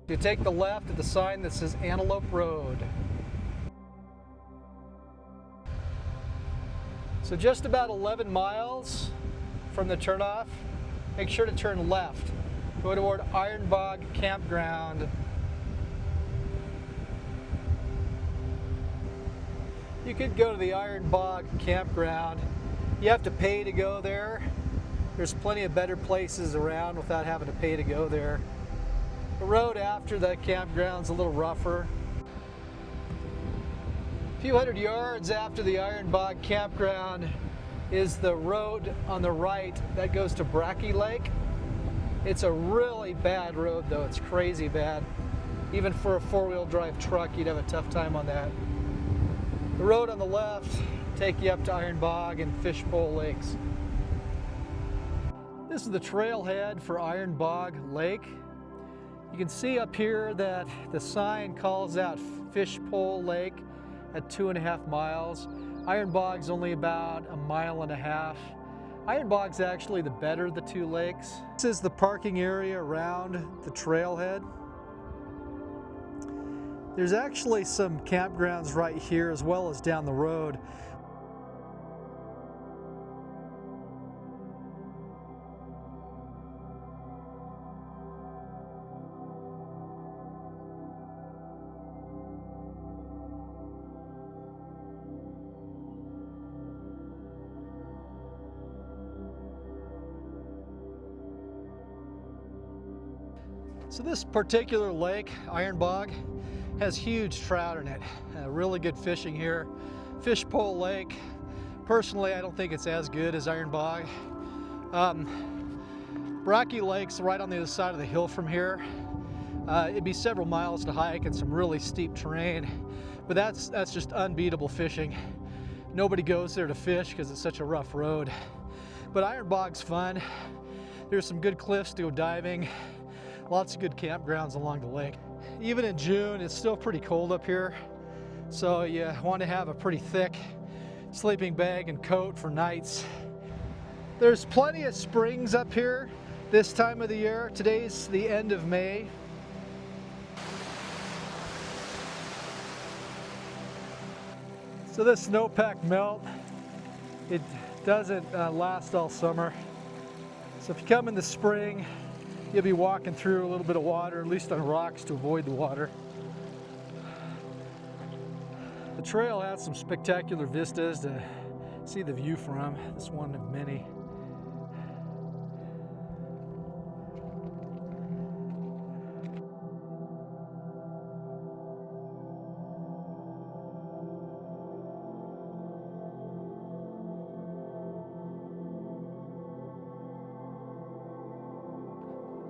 You take the left at the sign that says Antelope Road. So just about 11 miles from the turnoff, make sure to turn left. Go toward Iron Bog Campground. You could go to the Iron Bog Campground. You have to pay to go there. There's plenty of better places around without having to pay to go there. The road after the campground's a little rougher. A few hundred yards after the Iron Bog Campground is the road on the right that goes to Bog Lake. It's a really bad road though, it's crazy bad. Even for a four-wheel drive truck, you'd have a tough time on that. The road on the left take you up to Iron Bog and Fishpole lakes. This is the trailhead for Iron Bog Lake. You can see up here that the sign calls out Fishpole Lake at 2.5 miles. Iron Bog's only about 1.5 miles. Iron Bog's actually the better of the two lakes. This is the parking area around the trailhead. There's actually some campgrounds right here as well as down the road. So this particular lake, Iron Bog, has huge trout in it. Really good fishing here. Fishpole Lake, personally I don't think it's as good as Iron Bog. Bog Lake's right on the other side of the hill from here. It'd be several miles to hike and some really steep terrain, but that's just unbeatable fishing. Nobody goes there to fish because it's such a rough road. But Iron Bog's fun. There's some good cliffs to go diving. Lots of good campgrounds along the lake. Even in June, it's still pretty cold up here, so you want to have a pretty thick sleeping bag and coat for nights. There's plenty of springs up here this time of the year. Today's the end of May. So this snowpack melt, it doesn't last all summer. So if you come in the spring, you'll be walking through a little bit of water, at least on rocks, to avoid the water. The trail has some spectacular vistas to see the view from. This one of many.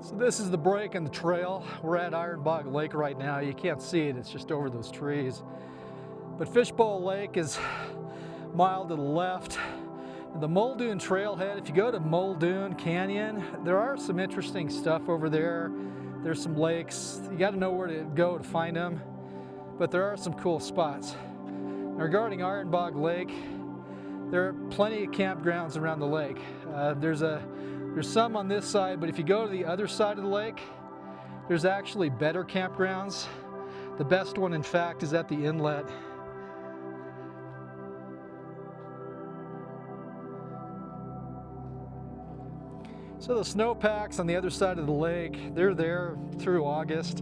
So this is the break in the trail. We're at Iron Bog Lake right now. You can't see it, it's just over those trees. But Fishpole Lake is a mile to the left. The Muldoon trailhead, if you go to Muldoon Canyon, there are some interesting stuff over there. There's some lakes. You got to know where to go to find them, but there are some cool spots. Now, regarding Iron Bog Lake, there are plenty of campgrounds around the lake. There's some on this side, but if you go to the other side of the lake, there's actually better campgrounds. The best one, in fact, is at the inlet. So the snowpacks on the other side of the lake, they're there through August.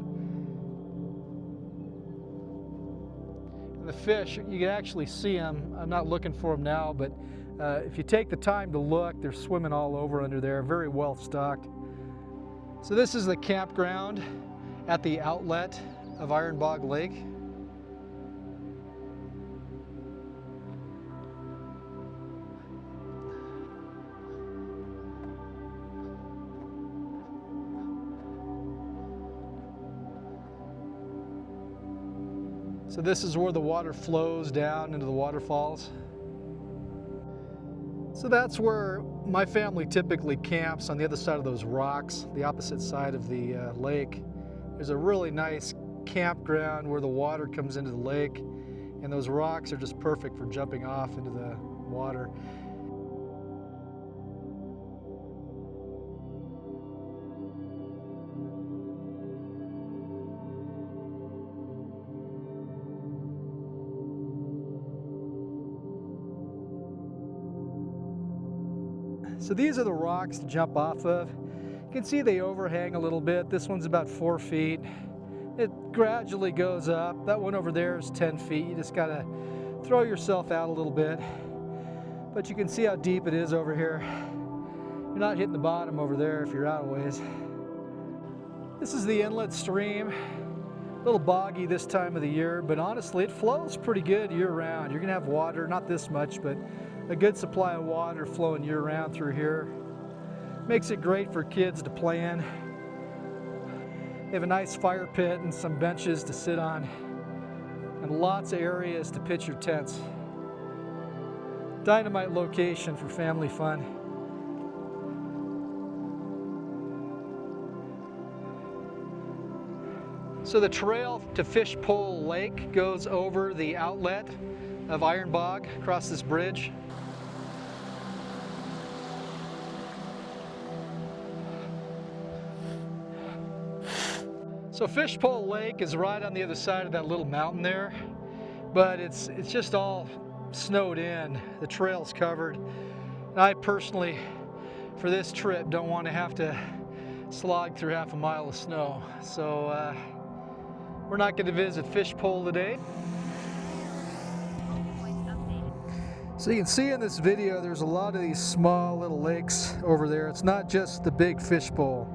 And the fish, you can actually see them. I'm not looking for them now, but if you take the time to look, they're swimming all over under there, very well stocked. So this is the campground at the outlet of Iron Bog Lake. So this is where the water flows down into the waterfalls. So that's where my family typically camps, on the other side of those rocks, the opposite side of the lake. There's a really nice campground where the water comes into the lake, and those rocks are just perfect for jumping off into the water. So these are the rocks to jump off of. You can see they overhang a little bit. This one's about 4 feet. It gradually goes up. That one over there is 10 feet. You just gotta throw yourself out a little bit. But you can see how deep it is over here. You're not hitting the bottom over there if you're out of ways. This is the inlet stream. A little boggy this time of the year, but honestly it flows pretty good year-round. You're gonna have water, not this much, but a good supply of water flowing year-round through here. Makes it great for kids to play in. They have a nice fire pit and some benches to sit on, and lots of areas to pitch your tents. Dynamite location for family fun. So the trail to Fishpole Lake goes over the outlet of Iron Bog across this bridge. So Fishpole Lake is right on the other side of that little mountain there, but it's just all snowed in. The trail's covered. And I personally, for this trip, don't want to have to slog through half a mile of snow. So we're not going to visit Fishpole today. So you can see in this video there's a lot of these small little lakes over there. It's not just the big Fishpole.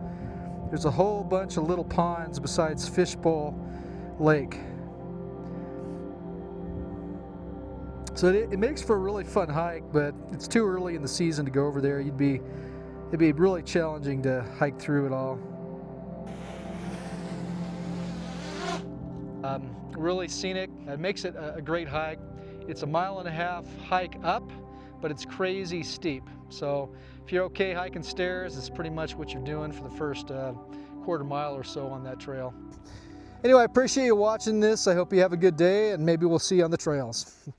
There's a whole bunch of little ponds besides Fishpole Lake. So it makes for a really fun hike, but it's too early in the season to go over there. It'd be really challenging to hike through it all. Really scenic. It makes it a great hike. It's a 1.5 mile hike up, but it's crazy steep. So if you're okay hiking stairs, it's pretty much what you're doing for the first quarter mile or so on that trail. Anyway, I appreciate you watching this. I hope you have a good day, and maybe we'll see you on the trails.